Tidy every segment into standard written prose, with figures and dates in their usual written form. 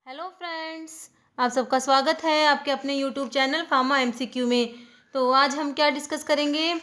Hello friends, आप सबका स्वागत है आपके अपने यूट्यूब चैनल फार्मा एमसीक्यू में। तो आज हम क्या डिस्कस करेंगे।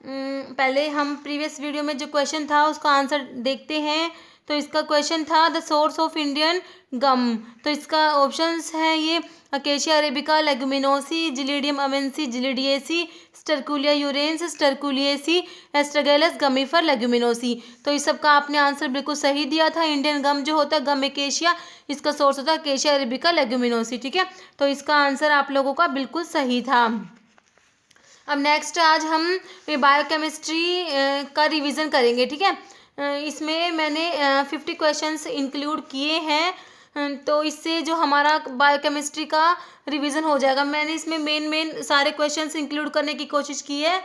पहले हम प्रीवियस वीडियो में जो क्वेश्चन था उसका आंसर देखते हैं। तो इसका क्वेश्चन था द सोर्स ऑफ इंडियन गम। तो इसका ऑप्शंस है ये अकेशिया अरेबिका, लेगुमिनोसी, जिलीडियम अमेंसी, जिलीडिएसी, स्टरकुलिया यूरेंस, स्टरकुलिएसी, एस्ट्रगेलस, गमीफर, लेगुमिनोसी। तो इस सब का आपने आंसर बिल्कुल सही दिया था। इंडियन गम जो होता है गम एकेशिया, इसका सोर्स होता है अकेशिया अरेबिका, लेगुमिनोसी। ठीक है, तो इसका आंसर आप लोगों का बिल्कुल सही था। अब नेक्स्ट आज हम बायोकेमिस्ट्री का रिवीजन करेंगे। ठीक है, इसमें मैंने 50 क्वेश्चंस इंक्लूड किए हैं। तो इससे जो हमारा बायोकेमिस्ट्री का रिवीजन हो जाएगा। मैंने इसमें मेन सारे क्वेश्चंस इंक्लूड करने की कोशिश की है।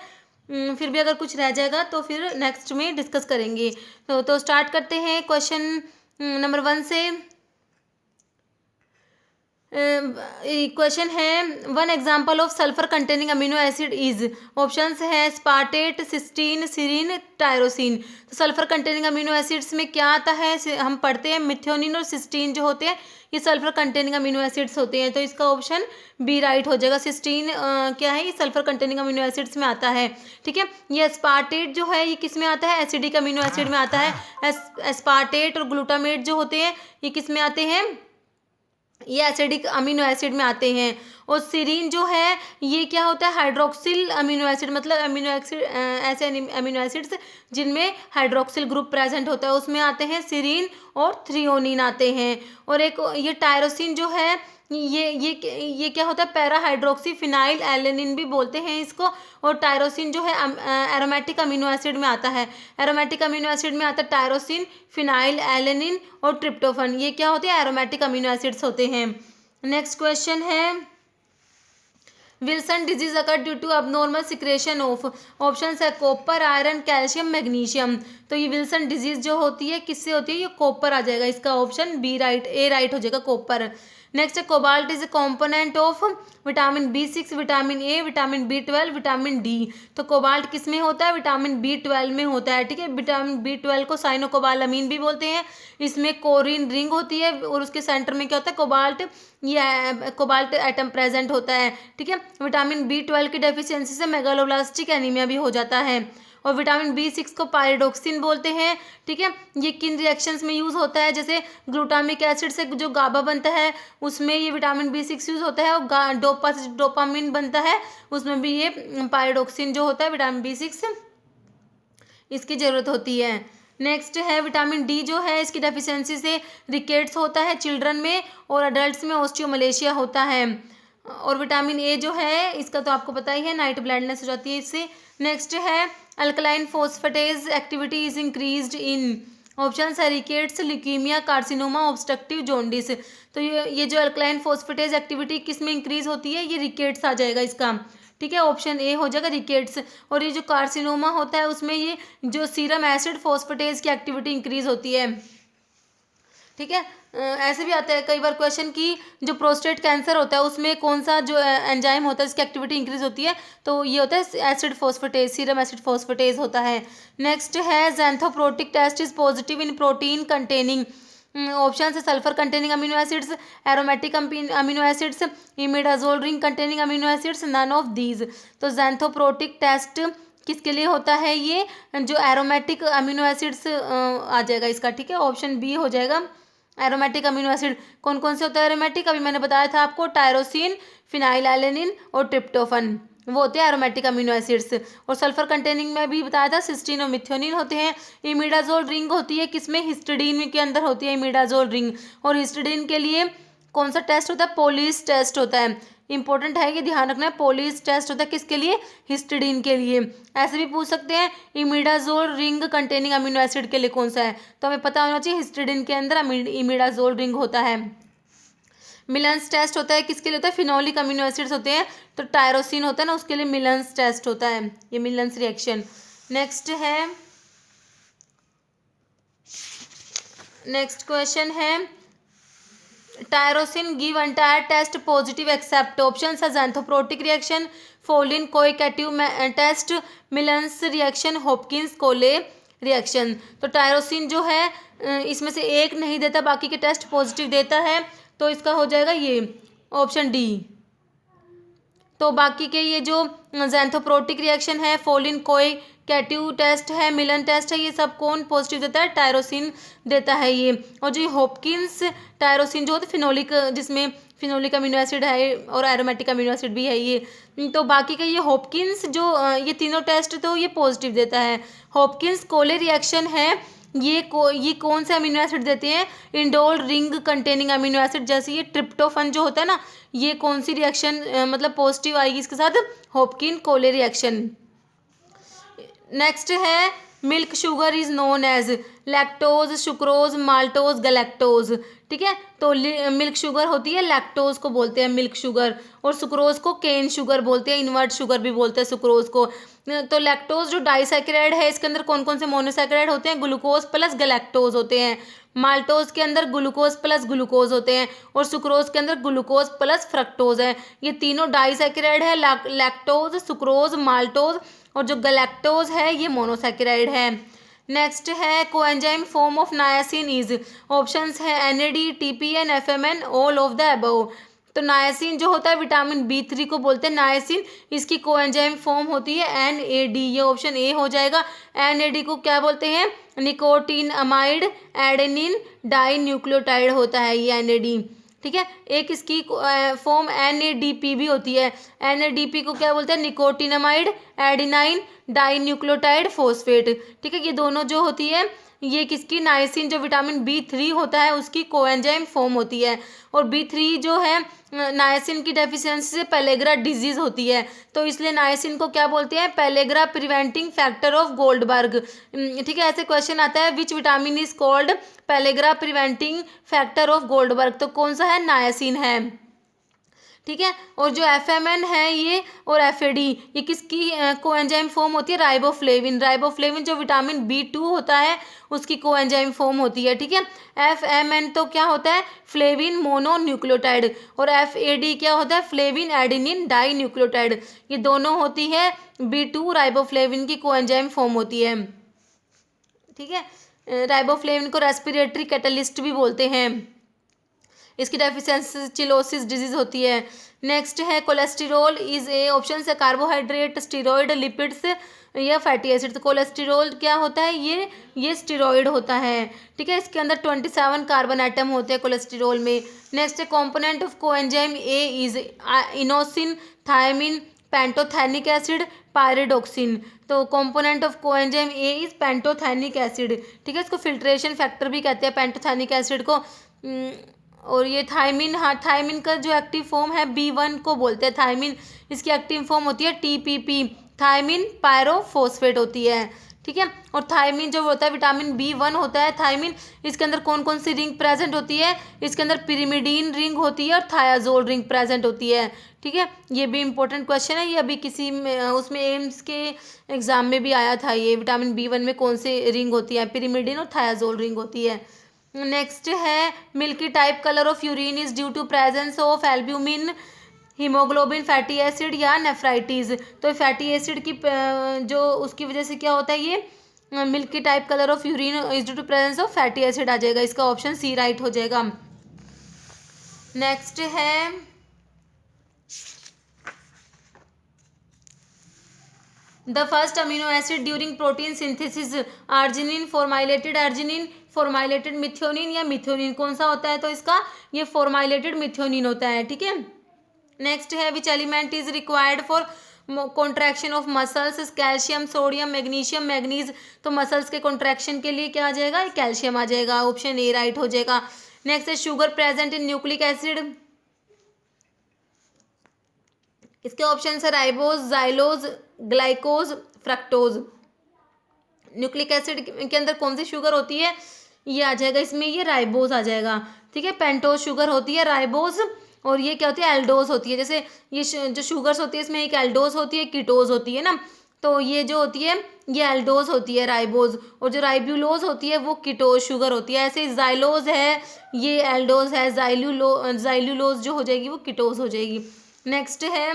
फिर भी अगर कुछ रह जाएगा तो फिर नेक्स्ट में डिस्कस करेंगे। तो स्टार्ट करते हैं क्वेश्चन नंबर 1 से। क्वेश्चन है one example of sulphur containing amino acid is. Options है स्पार्टेट, सिस्टीन, सीरीन, टायरोसिन। तो सल्फर कंटेनिंग अमीनो एसिड्स में क्या आता है, हम पढ़ते हैं मिथ्योनिन और सिस्टीन जो होते हैं ये सल्फर कंटेनिंग अमीनो एसिड्स होते हैं। तो इसका ऑप्शन बी राइट हो जाएगा। सिस्टीन क्या है, ये सल्फर कंटेनिंग अमीनो एसिड्स में आता है। ठीक है, ये एस्पार्टेट जो है ये किस में आता है, एसिडिक अमीनो एसिड में आता है। एस्पार्टेट और ग्लूटामेट जो होते हैं ये किस में आते हैं, ये एसिडिक अमीनो एसिड में आते हैं। और सीरीन जो है ये क्या होता है, हाइड्रोक्सिल अमीनो एसिड, मतलब अमीनो एसिड ऐसे अमीनो एसिड्स जिनमें हाइड्रोक्सिल ग्रुप प्रेजेंट होता है उसमें आते हैं सीरीन और थ्रियोनिन आते हैं। और एक ये टायरोसिन जो है ये क्या होता है, पैरा हाइड्रोक्सी फिनाइल एलेनिन भी बोलते हैं इसको। और टायरोसिन जो है एरोमेटिक अमीनो एसिड में आता है। एरोमेटिक अमीनो एसिड में आता है टायरोसिन, फिनाइल एलेनिन और ट्रिप्टोफन। ये क्या होते हैं, एरोमेटिक अमीनो एसिड्स होते हैं। नेक्स्ट क्वेश्चन है Wilson disease occur due to abnormal secretion of. Option है कॉपर, आयरन, कैल्शियम, मैग्नीशियम। तो ये विल्सन डिजीज जो होती है किससे होती है, ये कॉपर आ जाएगा। इसका ऑप्शन बी राइट, ए राइट हो जाएगा, कॉपर। नेक्स्ट है cobalt is a component of vitamin B6, vitamin A, vitamin B12, vitamin D. तो कोबाल्ट किस में होता है, विटामिन B12 में होता है। ठीक है, विटामिन B12 को साइनोकोबालामीन भी बोलते हैं। इसमें कोरिन रिंग होती है और उसके सेंटर में क्या होता है, कोबाल्ट, ये कोबाल्ट एटम प्रेजेंट होता है। ठीक है, विटामिन B12 की डेफिशिएंसी से मेगालोब्लास्टिक एनीमिया भी हो जाता है। और विटामिन B6 को पायरिडोक्सिन बोलते हैं। ठीक है, ये किन रिएक्शंस में यूज़ होता है, जैसे ग्लूटामिक एसिड से जो गाबा बनता है उसमें ये विटामिन B6 यूज़ होता है। और डोपा से डोपामिन बनता है उसमें भी ये पायरिडोक्सिन जो होता है विटामिन B6 इसकी ज़रूरत होती है। नेक्स्ट है विटामिन डी जो है इसकी डेफिशिएंसी से रिकेट्स होता है चिल्ड्रन में, और अडल्ट्स में ऑस्टियोमलेशिया होता है। और विटामिन ए जो है इसका तो आपको पता ही है, नाइट ब्लाइंडनेस हो जाती है इससे। नेक्स्ट है alkaline phosphatase activity is increased in. Option है rickets, leukaemia, carcinoma, obstructive jaundice. तो ये जो अल्कलाइन फोस्फेटेज एक्टिविटी किस में इंक्रीज होती है, ये रिकेट्स आ जाएगा इसका। ठीक है, ऑप्शन ए हो जाएगा रिकेट्स। और ये जो कार्सिनोमा होता है उसमें ये जो सीरम एसिड फोस्फेटेज की एक्टिविटी इंक्रीज होती है। ठीक है, ऐसे भी आता है कई बार क्वेश्चन की जो प्रोस्टेट कैंसर होता है उसमें कौन सा जो एंजाइम होता है इसकी एक्टिविटी इंक्रीज होती है, तो ये होता है acid phosphatase, serum acid phosphatase होता है। नेक्स्ट है xanthoproteic test is positive in protein containing. Option है sulphur containing amino acids, aromatic amino acids, imidazole ring containing amino acids, none of these. तो ज़ैंथोप्रोटिक टेस्ट किसके लिए होता है, ये जो एरोमेटिक अमीनो एसिड्स आ जाएगा इसका। ठीक है, ऑप्शन बी हो जाएगा एरोमेटिक अमीनो एसिड। कौन कौन से होता है एरोमेटिक, अभी मैंने बताया था आपको, टायरोसिन, फिनाइल एलेनिन और ट्रिप्टोफन, वो होते हैं एरोमेटिक अमीनो एसिड्स। और सल्फर कंटेनिंग में भी बताया था सिस्टीन और मिथ्योनिन होते हैं। इमिडाजोल रिंग होती है किसमें, हिस्टिडीन के अंदर होती है इमिडाजोल रिंग। और हिस्टिडीन के लिए कौन सा टेस्ट होता है, पोलिस टेस्ट होता है। इंपॉर्टेंट है कि ध्यान रखना है, पोलिस टेस्ट होता है किसके लिए, हिस्टिडीन के लिए। ऐसे भी पूछ सकते हैं imidazole ring containing amino acid के लिए कौन सा है, तो हमें पता होना चाहिए हिस्टिडीन के अंदर इमिडाजोल रिंग होता है। मिलन्स टेस्ट होता है किसके लिए होता है, फिनोलिक अमीनो एसिड्स होते हैं, तो टायरोसिन होता है ना उसके लिए मिलन्स टेस्ट होता है, ये मिलन्स रिएक्शन। नेक्स्ट क्वेश्चन है tyrosine give entire test positive except. Option है xanthoproteic reaction, Folin coactive test, Millon's reaction, Hopkins Cole reaction. तो टायरोसिन जो है इसमें से एक नहीं देता, बाकी के टेस्ट पॉजिटिव देता है। तो इसका हो जाएगा ये ऑप्शन डी। तो बाकी के ये जो ज़ैंथोप्रोटिक रिएक्शन है, फोलिन कोई कैट्यू टेस्ट है, मिलन टेस्ट है, ये सब कौन पॉजिटिव देता है? टायरोसिन देता है ये। और जो होपकिंस टायरोसिन जो होता है फिनोलिक, जिसमें फिनोलिक अमीनो एसिड है और एरोमेटिक अमीनो एसिड भी है ये। तो बाकी का ये होपकिंस जो ये तीनों टेस्ट तो ये पॉजिटिव देता है। होपकिंस कोले रिएक्शन है, ये कौन से अमीनो एसिड देते हैं? Indole ring containing amino acid, जैसे ये ट्रिप्टोफन जो होता है ना, ये कौन सी रिएक्शन मतलब पॉजिटिव आएगी इसके साथ? Hopkin Cole reaction. नेक्स्ट है milk sugar is known as lactose, sucrose, maltose, galactose. ठीक है, तो मिल्क शुगर होती है लैक्टोज को बोलते हैं मिल्क शुगर, और सुक्रोज को केन शुगर बोलते हैं, इन्वर्ट शुगर भी बोलते हैं सुक्रोज को। तो लैक्टोज जो डाइसैकेराइड है, इसके अंदर कौन कौन से मोनोसैकेराइड होते हैं? ग्लूकोज प्लस गैलेक्टोज होते हैं। माल्टोज के अंदर ग्लूकोज प्लस ग्लूकोज होते हैं, और सुक्रोज के अंदर ग्लूकोज प्लस फ्रक्टोज है। ये तीनों डाइसैकेराइड है, लैक्टोज, सुक्रोज, माल्टोज, और जो गैलेक्टोज है ये मोनोसैकेराइड है। नेक्स्ट है coenzyme form of नायासिन is, options है NAD, TPN, FMN, all of the above. तो नायासिन जो होता है विटामिन B3 को बोलते हैं नायासिन, इसकी कोएंजाइम फॉर्म होती है NAD, ये ऑप्शन ए हो जाएगा। NAD को क्या बोलते हैं? Nicotinamide adenine dinucleotide होता है ये NAD। ठीक है, एक इसकी फॉर्म NADP भी होती है। NADP को क्या बोलते हैं? Nicotinamide adenine dinucleotide phosphate. ठीक है, ये दोनों जो होती है ये किसकी? नाइसिन जो विटामिन B3 होता है उसकी कोएंजाइम फॉर्म होती है। और B3 जो है नाइसिन की डेफिशिएंसी से पेलेग्रा डिजीज होती है, तो इसलिए नाइसिन को क्या बोलते हैं? Pellagra preventing factor of Goldberg. ठीक है, ऐसे क्वेश्चन आता है which vitamin is called pellagra preventing factor of Goldberg, तो कौन सा है? नाइसिन है। ठीक है, और जो FMN है ये और FAD ये किसकी कोएंजाइम फॉर्म होती है? राइबोफ्लेविन। राइबोफ्लेविन जो विटामिन B2 होता है उसकी कोएंजाइम फॉर्म होती है। ठीक है, FMN तो क्या होता है? फ्लेविन मोनो न्यूक्लियोटाइड, और FAD क्या होता है? Flavin adenine dinucleotide. ये दोनों होती है B2 राइबोफ्लेविन की कोएंजाइम फॉर्म होती है। ठीक है, राइबोफ्लेविन को रेस्पिरेटरी कैटलिस्ट भी बोलते हैं, इसकी डेफिशिएंसी चिलोसिस डिजीज होती है। नेक्स्ट है कोलेस्टेरॉल इज ए, ऑप्शन है कार्बोहाइड्रेट, स्टीरॉयड, लिपिड्स या फैटी एसिड। तो कोलेस्टेरॉल क्या होता है? ये स्टीरॉयड होता है। ठीक है, इसके अंदर 27 कार्बन एटम होते हैं कोलेस्टेरॉल में। नेक्स्ट है component of coenzyme A is inosine, thiamine, pantothenic acid, pyridoxine. तो component of coenzyme A is pantothenic acid. ठीक है, इसको फिल्ट्रेशन फैक्टर भी कहते हैं पेंटोथेनिक एसिड को। और ये थायमिन, हाँ थायमिन का जो एक्टिव फॉर्म है B1 को बोलते हैं थायमिन, इसकी एक्टिव फॉर्म होती है TPP, थायमिन पायरोफॉस्फेट होती है। ठीक है, और थायमिन जो होता है विटामिन B1 होता है थायमिन, इसके अंदर कौन कौन सी रिंग प्रेजेंट होती है? इसके अंदर पिरिमिडीन रिंग होती है और थायाजोल रिंग प्रेजेंट होती है। ठीक है, ये भी इंपॉर्टेंट क्वेश्चन है, ये अभी किसी में उसमें एम्स के एग्जाम में भी आया था, ये विटामिन B1 में कौन सी रिंग होती है? पिरिमिडीन और थायाजोल रिंग होती है। नेक्स्ट है milky type colour of urine is due to presence of albumin, haemoglobin, fatty acid या नेफ्राइटिस। तो फैटी एसिड की जो उसकी वजह से क्या होता है? ये milky type colour of urine is due to presence of fatty acid आ जाएगा, इसका ऑप्शन C राइट हो जाएगा। नेक्स्ट है the first amino acid during protein synthesis, arginine, formylated arginine, formylated methionine या मिथ्योनिन, कौन सा होता है? तो इसका ये फॉर्माइलेटेड मिथ्योनिन होता है। ठीक है, नेक्स्ट है which element is required for contraction of muscles, calcium, sodium, magnesium, manganese. तो मसल्स के कॉन्ट्रैक्शन के लिए क्या आ जाएगा? कैल्शियम आ जाएगा, ऑप्शन A राइट हो जाएगा। नेक्स्ट है sugar present in nucleic acid, इसके ऑप्शन है ribose, xylose, glycose, fructose. Nucleic acid के अंदर कौन सी शुगर होती है? ये आ जाएगा इसमें, ये राइबोज आ जाएगा। ठीक है, पेंटोज शुगर होती है, राइबोज, और ये क्या होती है? एल्डोज होती है। जैसे ये जो शुगर्स होती है इसमें एक एल्डोज होती है, कीटोज होती है ना, तो ये जो होती है ये एल्डोज होती है राइबोज, और जो राइब्यूलोज होती है वो कीटोज शुगर होती है। ऐसे जाइलोज है ये एल्डोज है, जाइलुलोज जो हो जाएगी वो कीटोज हो जाएगी। नेक्स्ट है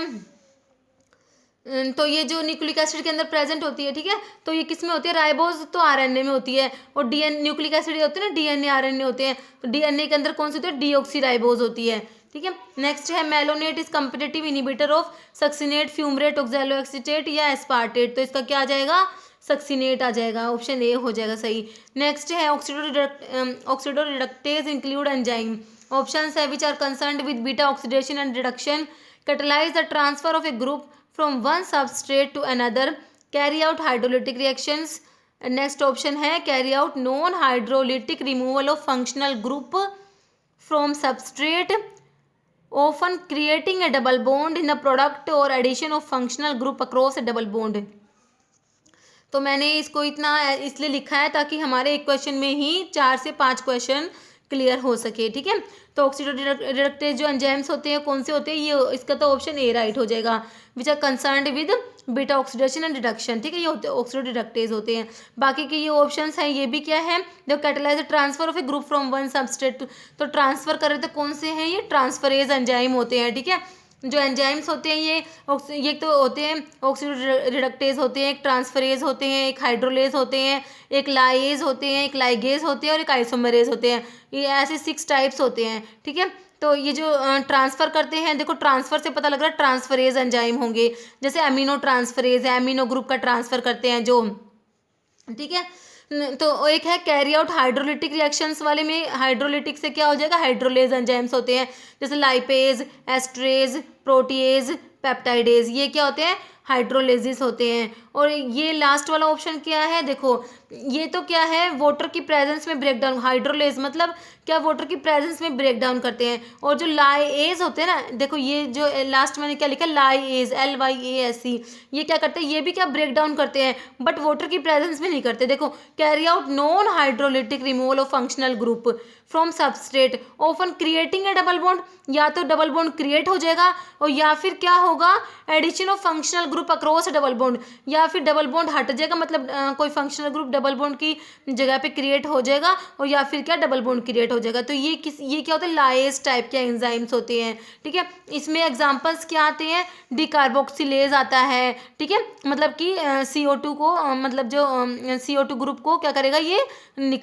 तो ये जो न्यूक्लिक एसिड के अंदर प्रेजेंट होती है, ठीक है, तो ये किस में होती है, राइबोज तो आरएनए में होती है, और डीएन न्यूक्लिक एसिड होते हैं ना, डीएनए आरएनए होते हैं, तो डीएनए के अंदर कौन सी होती है, डीऑक्सीराइबोज होती है, ठीक है। नेक्स्ट है malonate is competitive inhibitor of succinate, fumarate, oxaloacetate या एस्पार्टेट, तो इसका क्या आ जाएगा, सक्सिनेट आ जाएगा, ऑप्शन ए हो जाएगा सही। नेक्स्ट है oxidoreductase include enzyme, options है which are concerned with beta oxidation and reduction, catalyze the transfer of a group from one substrate to another, carry out hydrolytic reactions, and next option है carry out non hydrolytic removal of functional group from substrate, often creating a double bond in the product or addition of functional group across a double bond। तो मैंने इसको इतना इसलिए लिखा है ताकि हमारे एक क्वेश्चन में ही 4 से 5 क्वेश्चन क्लियर हो सके, ठीक है। तो ऑक्सीडो रिडक्टेज जो एंजाइम्स होते हैं कौन से होते हैं, ये इसका तो ऑप्शन ए राइट हो जाएगा, which are concerned with beta oxidation and reduction, ठीक है, ये होते ऑक्सीडो रिडक्टेज होते हैं। बाकी के ये ऑप्शंस हैं, ये भी क्या है, जो catalyse transfer of A group from one substrate, तो ट्रांसफर कर रहे थे कौन से हैं, ये ट्रांसफरेज एंजाइम होते हैं, ठीक है। जो एंजाइम्स होते हैं ये तो होते हैं ऑक्सीडो रिडक्टेज होते हैं, एक ट्रांसफरेज होते हैं, एक हाइड्रोलेज होते हैं, एक लाइज होते हैं, एक लाइगेज होते हैं और एक आइसोमरेज होते हैं, ये ऐसे 6 टाइप्स होते हैं, ठीक है। तो ये जो ट्रांसफ़र करते हैं, देखो ट्रांसफ़र से पता लग रहा है ट्रांसफरेज एंजाइम होंगे, जैसे अमीनो ट्रांसफरेज है, अमीनो ग्रुप का ट्रांसफ़र करते हैं जो, ठीक है। तो एक है कैरी आउट हाइड्रोलिटिक रिएक्शंस वाले में, हाइड्रोलिटिक से क्या हो जाएगा, हाइड्रोलेज एंजाइम्स होते हैं, जैसे लाइपेज, एस्ट्रेज, प्रोटीएज, पेप्टाइडेज, ये क्या होते हैं, हाइड्रोलेजिस होते हैं। और ये लास्ट वाला ऑप्शन क्या है, देखो ये तो क्या है, वाटर की प्रेजेंस में ब्रेक डाउन, हाइड्रोलेज मतलब क्या, वाटर की प्रेजेंस में ब्रेक डाउन करते हैं। और जो लाइएज होते हैं ना, देखो ये जो लास्ट मैंने क्या लिखा, लाइएज, LYASE, ये क्या करते हैं, ये भी क्या ब्रेक डाउन करते हैं, बट वाटर की प्रेजेंस में नहीं करते। देखो carry out non hydrolytic removal of functional group from substrate, often creating A double bond, या तो डबल बॉन्ड क्रिएट हो जाएगा, और या फिर क्या होगा, addition of functional group across double bond, या फिर डबल बॉन्ड हट जाएगा, मतलब कोई फंक्शनल ग्रुप डबल बॉन्ड की जगह पे क्रिएट हो जाएगा, और या फिर क्या डबल बॉन्ड क्रिएट हो जाएगा। तो ये क्या होता है, लाइज टाइप के एंजाइम्स होते हैं, ठीक है। इसमें एग्जांपल्स क्या आते हैं, डिकार्बोक्सिलेज आता है, ठीक है, मतलब कि CO2 को मतलब जो CO2 ग्रुप को क्या करेगा, ये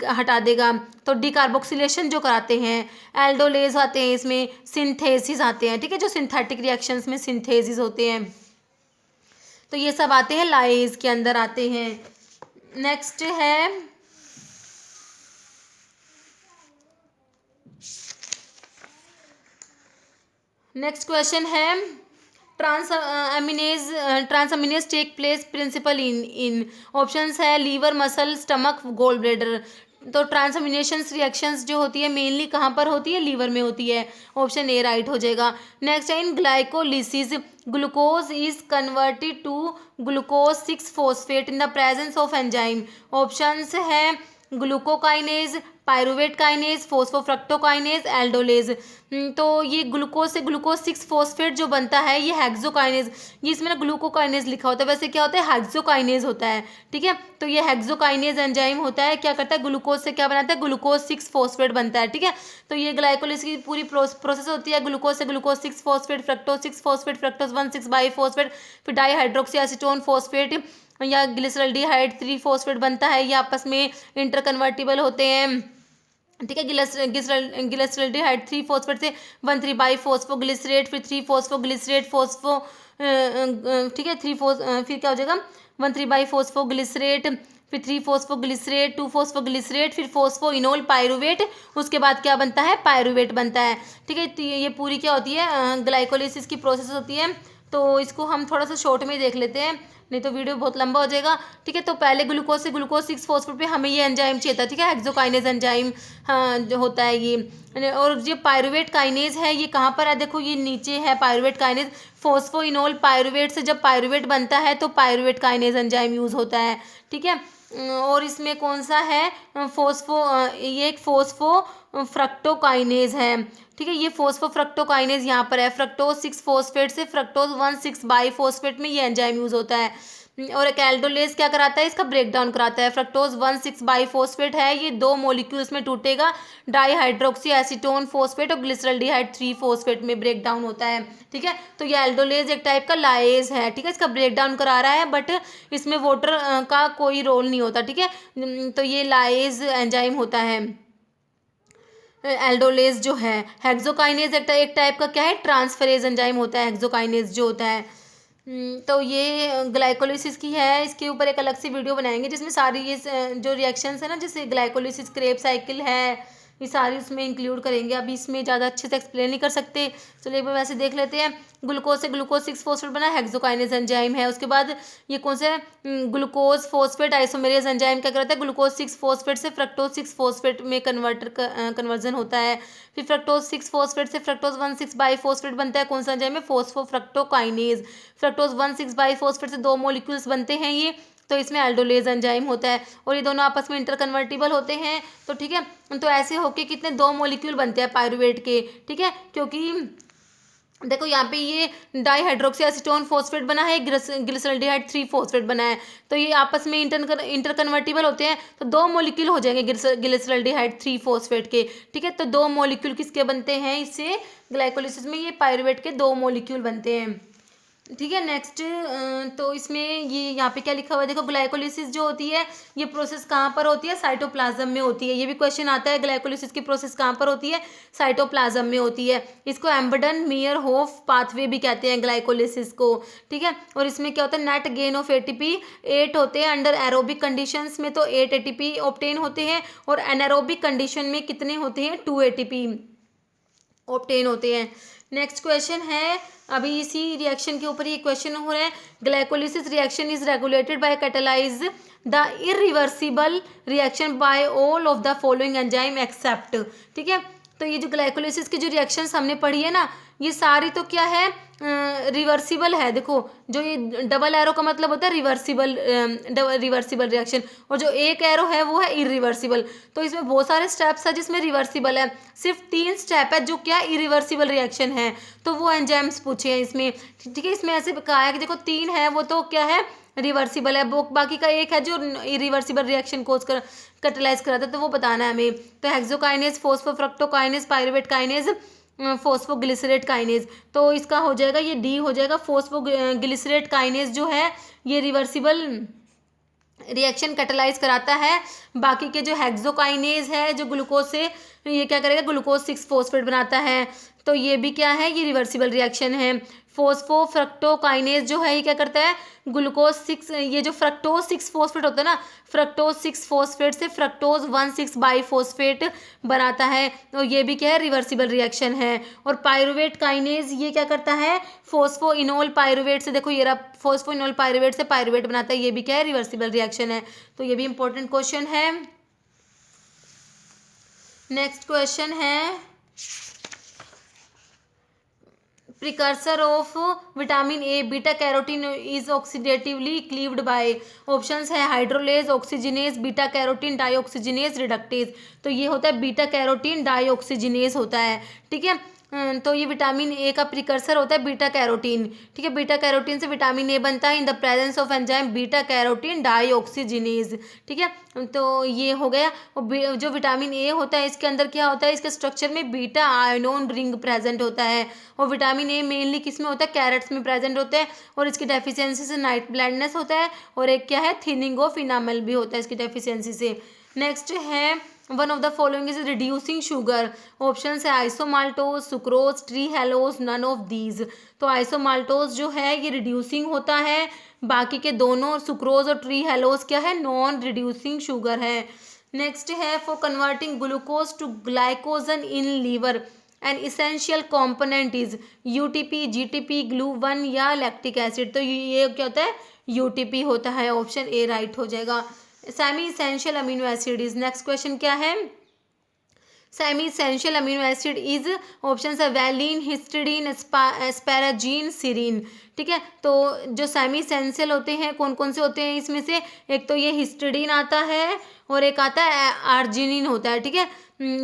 हटा देगा, तो डिकार्बोक्सिलेशन जो कराते हैं। एल्डोलेज आते हैं, इसमें सिंथेसिस आते हैं, ठीक है, जो सिंथेटिक रिएक्शंस में सिंथेसिस होते हैं, तो ये सब आते हैं लाइज के अंदर आते हैं। नेक्स्ट है नेक्स्ट क्वेश्चन है transaminase take place principal in options है liver, muscle, stomach, gall bladder. तो ट्रांसअमीनेशंस रिएक्शंस जो होती है मेनली कहाँ पर होती है, लीवर में होती है, ऑप्शन ए राइट हो जाएगा। नेक्स्ट है in glycolysis glucose is converted to glucose 6 phosphate in the presence of enzyme, options है glucokinase, pyruvate kinase, phosphofructokinase, aldolase. तो ये ग्लूकोज से ग्लूकोज 6 फॉस्फेट जो बनता है ये हेक्सोकाइनेज, ये इसमें ना ग्लूकोकाइनेज लिखा होता है, वैसे क्या होता है हेक्सोकाइनेज होता है, ठीक है। तो ये हेक्सोकाइनेज एंजाइम होता है, क्या करता है ग्लूकोज से क्या बनाता है, ग्लूकोज 6 फॉस्फेट बनता है, ठीक है। तो ये ग्लाइकोलिसिस की पूरी प्रोसेस होती है, ग्लूकोज से glucose 6 phosphate, fructose 6 phosphate, fructose 1,6 biphosphate, फिर डाईहाइड्रोक्सी एसीटोन फॉस्फेट या ग्लिसरॉल्डिहाइड 3 फॉस्फेट बनता है, ये आपस में इंटरकन्वर्टिबल होते हैं, ठीक है। ग्लिसरॉल्डिहाइड 3 फॉस्फेट से 1,3 बाईफॉस्फोग्लिसरेट, फिर 3 फॉस्फोग्लिसरेट फॉस्फो, ठीक है, फिर क्या हो जाएगा 1,3 बाईफॉस्फोग्लिसरेट, फिर 3 फॉस्फोग्लिसरेट, 2 फॉस्फोग्लिसरेट, फिर फॉस्फोइनोल पायरुवेट, उसके बाद क्या बनता है, पायरुवेट बनता है, ठीक है। तो ये पूरी क्या होती है, ग्लाइकोलिसिस की प्रोसेस होती है। तो इसको हम थोड़ा सा शॉर्ट में ही देख लेते हैं, नहीं तो वीडियो बहुत लंबा हो जाएगा, ठीक है। तो पहले ग्लूकोज से ग्लूकोज 6 फॉस्फेट पे हमें ये एंजाइम चाहिए था, ठीक है, हेक्सोकाइनेज एंजाइम, हाँ जो होता है ये। और ये पायरुवेट काइनेज है, ये कहाँ पर है, देखो ये नीचे है पायरुवेट काइनेज, फॉस्फोइनोल पायरुवेट से जब पायरुवेट बनता है तो पायरुवेट काइनेज एंजाइम यूज़ होता है, ठीक है। और इसमें कौन सा है, ये एक फ्रक्टोकाइनेज है, ठीक है, ये फॉस्फोफ्रक्टोकाइनेज यहाँ पर है, फ्रक्टोज 6 फॉस्फेट से फ्रक्टोज 1,6 बाईफॉस्फेट में ये एंजाइम यूज़ होता है। और एक एल्डोलेज क्या कराता है, इसका ब्रेक डाउन कराता है। फ्रक्टोज 1,6 बाईफॉस्फेट है, ये 2 मॉलिक्यूल्स में टूटेगा, डाईहाइड्रोक्सी एसीटोन फॉस्फेट और ग्लिसरल्डिहाइड 3 फॉस्फेट में ब्रेक डाउन होता है। ठीक है, तो ये एल्डोलेज एक टाइप का लाएज है। ठीक है, इसका ब्रेक डाउन करा रहा है, बट इसमें वाटर का कोई रोल नहीं होता। ठीक है, तो ये लाएज एंजाइम होता है एल्डोलेज जो है। हेक्सोकाइनेज एक टाइप का क्या है, ट्रांसफरेज एंजाइम होता है हेक्सोकाइनेज जो होता है। तो ये ग्लाइकोलिसिस की है, इसके ऊपर एक अलग से वीडियो बनाएंगे जिसमें सारी ये जो रिएक्शंस है ना, जैसे ग्लाइकोलिसिस, क्रेब साइकिल है, ये सारी उसमें इंक्लूड करेंगे। अभी इसमें ज़्यादा अच्छे से एक्सप्लेन नहीं कर सकते, चलिए एक बार वैसे देख लेते हैं। ग्लूकोज से ग्लूकोज 6 फॉस्फेट बना, हेक्सोकाइनेज एंजाइम है। उसके बाद ये कौन सा है, ग्लूकोज फॉस्फेट आइसोमेरेज एंजाइम क्या करता है, ग्लूकोज 6 फॉस्फेट से फ्रक्टोज 6 फॉस्फेट में कन्वर्जन होता है। फिर फ्रक्टोज 6 फॉस्फेट से फ्रक्टोज 1,6 बाईफॉस्फेट बनता है, कौन सा एंजाइम है, फोस्फोफ्रक्टोकाइनेज। फ्रक्टोज 1,6 बाईफॉस्फेट से 2 मॉलिक्यूल्स बनते हैं ये, तो इसमें एल्डोलेज एंजाइम होता है, और ये दोनों आपस में इंटरकन्वर्टिबल होते हैं। तो ठीक है, तो ऐसे होके कितने 2 मॉलिक्यूल बनते हैं पायरुवेट के। ठीक है, क्योंकि देखो यहाँ पे ये डाईहाइड्रोक्सी एसीटोन फॉस्फेट बना है, ग्लिसरल्डिहाइड 3 फॉस्फेट बना है, तो ये आपस में इंटरकन्वर्टिबल होते हैं, तो 2 मॉलिक्यूल हो जाएंगे ग्लिसरल्डिहाइड 3 फॉस्फेट के। ठीक है, तो 2 मॉलिक्यूल किसके बनते हैं, इससे ग्लाइकोलिसिस में ये पायरुवेट के 2 मॉलिक्यूल बनते हैं। ठीक है, नेक्स्ट तो इसमें ये यहाँ पे क्या लिखा हुआ है, देखो ग्लाइकोलिसिस जो होती है ये प्रोसेस कहाँ पर होती है, साइटोप्लाज्म में होती है। ये भी क्वेश्चन आता है, ग्लाइकोलिसिस की प्रोसेस कहाँ पर होती है, साइटोप्लाज्म में होती है। इसको एम्बर्डन मेयर होफ पाथवे भी कहते हैं ग्लाइकोलिसिस को। ठीक है, और इसमें क्या होता है, नेट गेन ऑफ एटीपी 8 होते हैं, अंडर एरोबिक कंडीशंस में तो 8 एटीपी ऑब्टेन होते हैं, और एनारोबिक कंडीशन में कितने होते हैं, 2 एटीपी ऑब्टेन होते हैं। नेक्स्ट क्वेश्चन है, अभी इसी रिएक्शन के ऊपर ये क्वेश्चन हो रहा है, glycolysis reaction is regulated by catalyse the irreversible reaction by all of the following enzyme except. ठीक है, तो ये जो ग्लाइकोलिसिस की जो रिएक्शंस हमने पढ़ी है ना, ये सारी तो क्या है, रिवर्सिबल है। देखो जो ये डबल एरो का मतलब होता है रिवर्सिबल रिएक्शन, और जो एक एरो है वो है इरिवर्सिबल। तो इसमें बहुत सारे स्टेप्स है जिसमें रिवर्सिबल है, सिर्फ 3 स्टेप है जो क्या इरिवर्सिबल रिएक्शन है, तो वो एंजाइम्स पूछे हैं इसमें। ठीक है, इसमें ऐसे कहा है कि देखो 3 है वो तो क्या है, रिवर्सिबल है, बाकी का एक है जो इरिवर्सिबल रिएक्शन कोज कर कैटालाइज कराता है, तो वो बताना है हमें। तो हेक्सोकाइनेज, फोस्फोफ्रक्टोकाइनेज, पायरुवेट काइनेज, फोस्फोग्लिसरेट काइनेज, तो इसका हो जाएगा ये डी हो जाएगा। फोस्फोग्लिसरेट काइनेज जो है ये रिवर्सिबल रिएक्शन कैटालाइज कराता है। बाकी के जो हेक्सोकाइनेज है जो ग्लूकोज से ये क्या करेगा, ग्लूकोज 6 फॉस्फेट बनाता है, तो ये भी क्या है, ये रिवर्सिबल रिएक्शन है। फोस्फोफ्रक्टोकाइनेज जो है ये क्या करता है, ग्लूकोज 6, ये जो फ्रक्टोज 6 फॉस्फेट होता है ना, फ्रक्टोज 6 फॉस्फेट से फ्रक्टोज 1,6 बाईफॉस्फेट बनाता है, तो ये भी क्या है, रिवर्सिबल रिएक्शन है। और पायरुवेट काइनेज ये क्या करता है, फोस्फोइनोल पायरुवेट से, देखो ये रहा, फोस्फोइनोल पायरुवेट से पायरुवेट बनाता है, ये भी क्या है, रिवर्सिबल रिएक्शन है। तो ये भी इंपॉर्टेंट क्वेश्चन है। नेक्स्ट क्वेश्चन है, precursor of vitamin A beta carotene is oxidatively cleaved by, options है hydrolase, oxygenase, beta carotene dioxygenase, reductase. तो ये होता है बीटा कैरोटीन डाइऑक्सीजिनेज होता है। ठीक है, तो ये विटामिन ए का प्रिकर्सर होता है बीटा कैरोटीन। ठीक है, बीटा कैरोटीन से विटामिन ए बनता है in the presence of enzyme beta carotene dioxygenase. ठीक है, तो ये हो गया। और जो विटामिन ए होता है इसके अंदर क्या होता है, इसके स्ट्रक्चर में बीटा आयोनोन रिंग प्रेजेंट होता है, और विटामिन ए मेनली किस में होता है, कैरेट्स में प्रेजेंट होता है, और इसकी डेफिशिएंसी से नाइट ब्लाइंडनेस होता है, और एक क्या है, थिनिंग ऑफ इनामल भी होता है इसकी डेफिशिएंसी से। नेक्स्ट है, one of the following is reducing sugar, option है isomaltose, sucrose, trehalose, none of these. तो आइसोमाल्टोज जो है ये रिड्यूसिंग होता है, बाकी के दोनों सुक्रोज और ट्री हेलोज क्या है, नॉन रिड्यूसिंग शुगर है। नेक्स्ट है, for converting glucose to glycogen in liver an essential component is UTP, GTP, ग्लू-1 या लैक्टिक एसिड। तो ये क्या होता है, यूटीपी होता है, ऑप्शन ए राइट हो जाएगा। Semi essential amino acid is, next question क्या है, semi essential amino acid is, option है वैलिन, हिस्टिडीन, एस्पैराजीन, सीरीन। ठीक है, तो जो सेमी इसेंशियल होते हैं कौन कौन से होते हैं इसमें से, एक तो ये हिस्टिडीन आता है, और एक आता है आर्जिनिन होता है। ठीक है,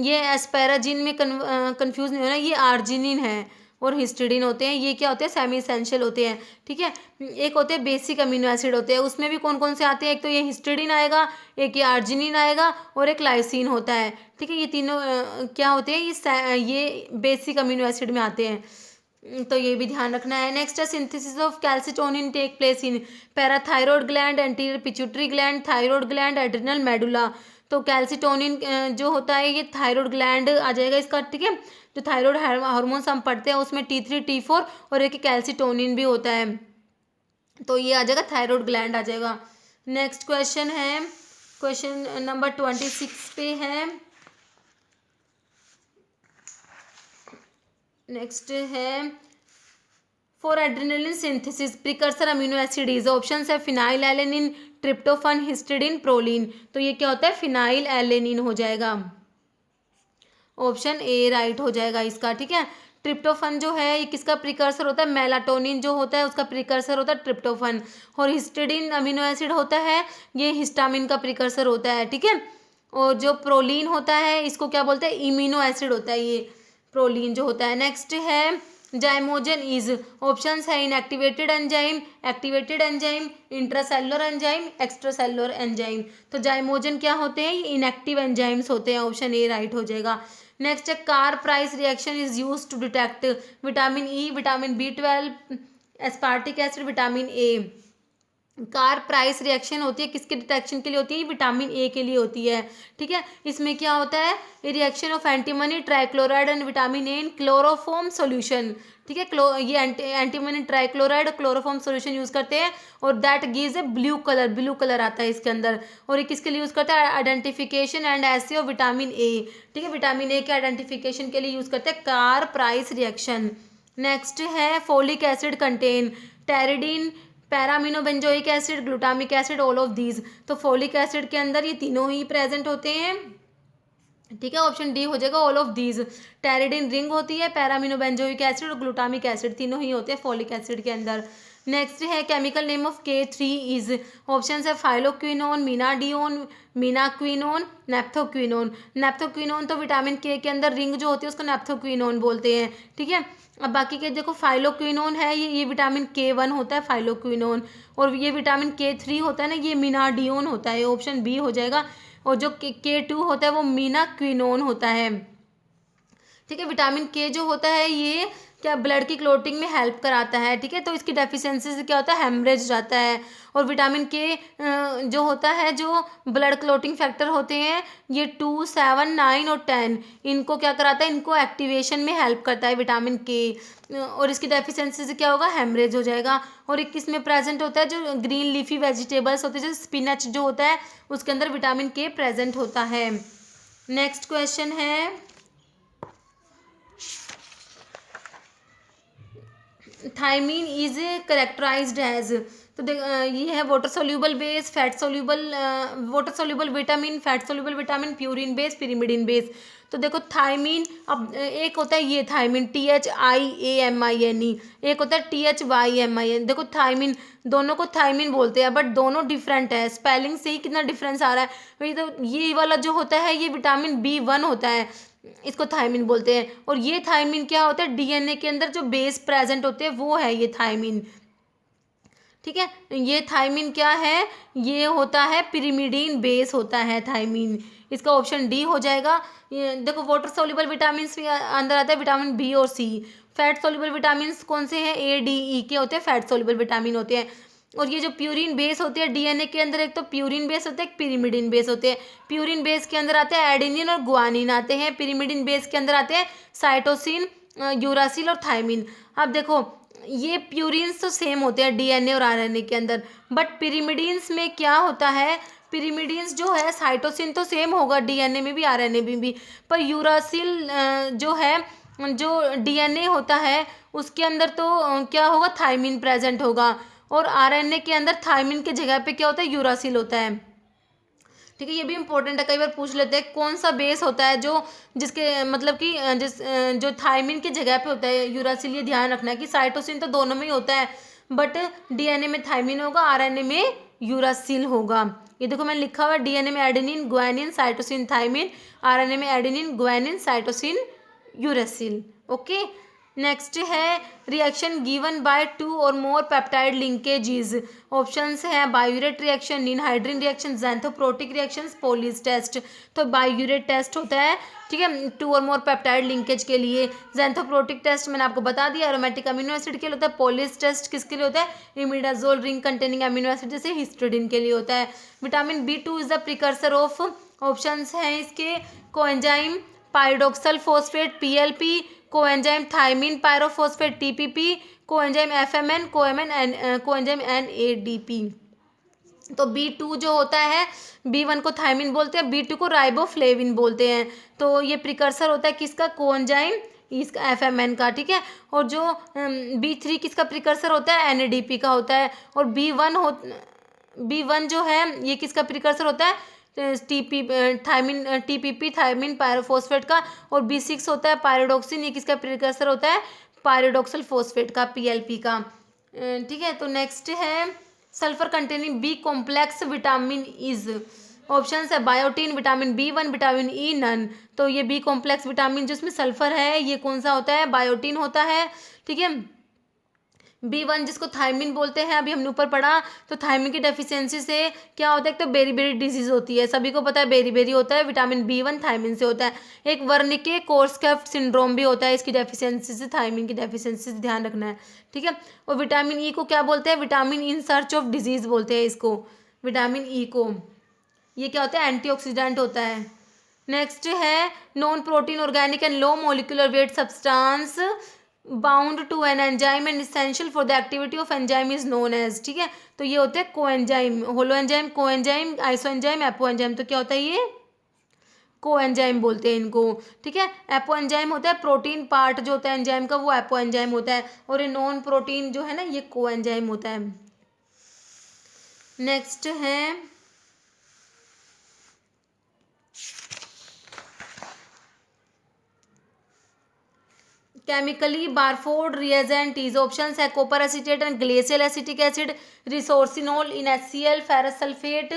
ये एस्पैराजीन में कंफ्यूज नहीं होना, ये आर्जिनिन है, और हिस्टिडीन होते हैं, ये क्या होते हैं, सेमी एसेंशियल होते हैं। ठीक है, एक होते हैं बेसिक अमीनो एसिड होते हैं, उसमें भी कौन कौन से आते हैं, एक तो ये हिस्टिडीन आएगा, एक ये आर्जिनिन आएगा और एक लाइसिन होता है। ठीक है, ये तीनों क्या होते हैं, ये बेसिक अमीनो एसिड में आते हैं, तो ये भी ध्यान रखना है। नेक्स्ट है synthesis of calcitonin take place in parathyroid gland, anterior pituitary gland, thyroid gland, adrenal medulla. तो कैल्सिटोनिन जो होता है ये थायरॉयड ग्लैंड आ जाएगा इसका। ठीक है, जो थायरॉयड हार्मोन्स हम पढ़ते हैं उसमें T3 T4 और एक कैल्सिटोनिन भी होता है, तो ये आ जाएगा थायरॉयड ग्लैंड आ जाएगा। नेक्स्ट क्वेश्चन है, क्वेश्चन नंबर 26 पे है। नेक्स्ट है for adrenaline synthesis precursor amino acid is, option है phenylalanine, tryptophan, histidine, proline. तो ये क्या होता है, फिनाइल एलेनिन हो जाएगा, ऑप्शन ए राइट हो जाएगा इसका। ठीक है, ट्रिप्टोफन जो है ये किसका प्रिकर्सर होता है, मेलाटोनिन जो होता है उसका प्रिकर्सर होता है ट्रिप्टोफन, और हिस्टिडीन अमीनो एसिड होता है ये हिस्टामिन का प्रिकर्सर होता है। ठीक है, और जो प्रोलीन होता है इसको क्या बोलते हैं, इम्यूनो एसिड होता है ये प्रोलीन जो होता है। नेक्स्ट है जाइमोजन इज, ऑप्शंस है inactivated enzyme, activated enzyme, intracellular enzyme, extracellular enzyme. तो जाइमोजन क्या होते हैं, ये इनएक्टिव एंजाइम्स होते हैं, ऑप्शन ए राइट हो जाएगा। नेक्स्ट है Carr Price reaction is use to detect vitamin E, vitamin B12, aspartic acid, vitamin A. Carr Price reaction होती है किसके डिटेक्शन के लिए होती है, विटामिन ए के लिए होती है। ठीक है, इसमें क्या होता है, reaction of antimony trichloride and vitamin A in chloroform solution. ठीक है, ये एंटीमनी ट्राइक्लोराइड और क्लोरोफॉर्म सॉल्यूशन यूज करते हैं और that gives A blue colour आता है इसके अंदर। और ये किसके लिए यूज करते हैं, identification and essay of vitamin ए। ठीक है, विटामिन ए के आइडेंटिफिकेशन के लिए यूज करते हैं कार प्राइस रिएक्शन। नेक्स्ट है folic acid contain pteridine, para amino benzoic acid, glutamic acid, all of these. तो फोलिक एसिड के अंदर ये तीनों ही प्रेजेंट होते हैं। ठीक है, ऑप्शन डी हो जाएगा ऑल ऑफ दीज। टेरिडिन रिंग होती है, पैरामिनो बेंजोइक एसिड और ग्लूटामिक एसिड तीनों ही होते हैं फोलिक एसिड के अंदर। नेक्स्ट है chemical name of K3 is, option है फाइलोक्विनोन, मीनाडियोन, मीनाक्विनोन, नेप्थोक्विनोन। नेप्थोक्विनोन तो विटामिन के अंदर रिंग जो होती है उसको नेप्थोक्विनोन बोलते हैं। ठीक है, अब बाकी के देखो फाइलोक्विनोन है ये विटामिन K1 होता है फाइलोक्विनोन, और ये विटामिन K3 होता है ना ये मीनाडियोन होता है, ऑप्शन बी हो जाएगा। और जो K2 होता है वो मीनाक्विनोन होता है। ठीक है, विटामिन के जो होता है ये क्या ब्लड की क्लोटिंग में हेल्प कराता है। ठीक है, तो इसकी डेफिशिएंसी से क्या होता है, हेमरेज जाता है। और विटामिन के जो होता है, जो ब्लड क्लोटिंग फैक्टर होते हैं ये 2, 7, 9 और 10, इनको क्या कराता है, इनको एक्टिवेशन में हेल्प करता है विटामिन के। और इसकी डेफिशिएंसी से क्या होगा, हेमरेज हो जाएगा। और एक किसमें प्रेजेंट होता है, जो ग्रीन लीफी वेजिटेबल्स होते हैं, जो स्पिनच जो होता है उसके अंदर विटामिन के प्रेजेंट होता है। नेक्स्ट क्वेश्चन है थायमीन इज करेक्टराइज्ड एज, तो ये है water soluble base, fat soluble, water soluble vitamin, fat soluble vitamin, purine base, pyrimidine base. तो देखो थायमीन, अब एक होता है ये थायमीन THIAMINE, एक होता है THYMIN। देखो थायमीन, दोनों को थायमीन बोलते हैं बट दोनों डिफरेंट है, स्पेलिंग से ही कितना डिफरेंस आ रहा है। वही तो ये वाला जो होता है ये विटामिन B1 होता है, इसको थायमीन बोलते हैं। और ये थायमीन क्या होता है, DNA के अंदर जो बेस प्रेजेंट होते हैं वो है ये थायमीन। ठीक है, ये थायमीन क्या है, ये होता है पिरिमिडीन बेस होता है थायमीन, इसका ऑप्शन डी हो जाएगा। ये देखो वाटर सोल्यूबल विटामिन भी अंदर आता है, विटामिन बी और सी। फैट सोल्यूबल विटामिन कौन से हैं, ADE के होते हैं, फैट सोल्यूबल विटामिन होते हैं। और ये जो प्यूरिन बेस होती है DNA के अंदर, एक तो प्यूरिन बेस होता है, एक पिरिमिडिन बेस होते हैं। प्यूरिन बेस के अंदर आते हैं एडेनिन और गुआनिन आते हैं, पिरिमिडिन बेस के अंदर आते हैं साइटोसिन, यूरासिल और थायमीन। अब देखो ये प्यूरिन्स तो सेम होते हैं DNA और RNA के अंदर, बट पिरिमिडिन्स में क्या होता है, पिरिमिडिन्स जो है साइटोसिन तो सेम होगा DNA में भी RNA में भी, पर यूरासिल जो है, जो DNA होता है उसके अंदर तो क्या होगा, थायमीन प्रेजेंट होगा। और RNA के अंदर थायमीन के जगह पे क्या होता है, यूरासिल होता है। ठीक है, ये भी इंपॉर्टेंट है, कई बार पूछ लेते हैं कौन सा बेस होता है जो जिसके मतलब कि जो थायमीन की जगह पे होता है यूरासिल। ये ध्यान रखना है कि साइटोसिन तो दोनों में ही होता है, बट DNA में थायमीन होगा, RNA में यूरासिल होगा। ये देखो मैंने लिखा हुआ है, DNA में adenine, guanine, cytosine, thymine, RNA में adenine, guanine, cytosine, uracil. Okay, next है रिएक्शन गिवन बाय 2 और मोर पेप्टाइड लिंकेजेस। ऑप्शंस हैं biuret reaction, ninhydrin reaction, xanthoproteic reactions, Pauly's test. तो बायूरेट टेस्ट होता है, ठीक है, 2 और मोर पेप्टाइड लिंकेज के लिए। ज़ैंथोप्रोटिक टेस्ट मैंने आपको बता दिया एरोमेटिक अमीनो एसिड के लिए होता है। पोलिस टेस्ट किसके लिए होता है? Imidazole ring containing amino acid जैसे हिस्टिडीन के लिए होता है। Vitamin B2 is the precursor of, options हैं इसके coenzyme pyridoxal phosphate PLP, coenzyme thiamine pyrophosphate TPP, coenzyme FMN, coenzyme NADP। तो B2 जो होता है, B1 को थायमिन बोलते हैं, B2 को राइबोफ्लेविन बोलते हैं। तो ये प्रिकर्सर होता है किसका? कोएंजाइम इसका FMN का, ठीक है। और जो B3 किसका प्रिकर्सर होता है? NADP का होता है। और B1 जो है ये किसका प्रिकर्सर होता है? TPP थायमिन पायरोफॉस्फेट का। और B6 होता है पायरोडोक्सिन, ये किसका प्रिकर्सर होता है? पायरोडोक्सल फोस्फेट का, PLP का, ठीक है। तो नेक्स्ट है sulphur containing B complex vitamin is. Option है biotin, vitamin B1, vitamin E none. तो ये बी कॉम्प्लेक्स विटामिन जिसमें सल्फर है ये कौन सा होता है? बायोटीन होता है, ठीक है। B1 जिसको थायमिन बोलते हैं, अभी हमने ऊपर पढ़ा। तो थायमिन की डेफिशिएंसी से क्या होता है? एक तो बेरी डिजीज होती है, सभी को पता है बेरी होता है, विटामिन B1 थायमिन से होता है। एक वर्निके कोर्सकैफ्ट सिंड्रोम भी होता है इसकी डेफिशिएंसी से, थायमिन की डेफिशिएंसी से, ध्यान रखना है, ठीक है। और विटामिन E को क्या बोलते हैं? Vitamin in search of disease बोलते हैं इसको, विटामिन E को। ये क्या होता है? एंटीऑक्सीडेंट होता है। नेक्स्ट है non protein organic and low molecular weight substance bound to an enzyme and essential for the activity of enzyme is known as, ठीक है। तो ये होते हैं coenzyme, holoenzyme, coenzyme, isoenzyme, apoenzyme. तो क्या होता है? ये कोएंजाइम बोलते हैं इनको, ठीक है। एपो एंजाइम होता है प्रोटीन पार्ट जो होता है एंजाइम का, वो एपो एंजाइम होता है। और ये नॉन प्रोटीन जो है ना, ये कोएंजाइम होता है। नेक्स्ट है chemically Barfoed reagent is. Options है copper acetate and glacial acetic acid, resorcinol in HCl, ferrous sulphate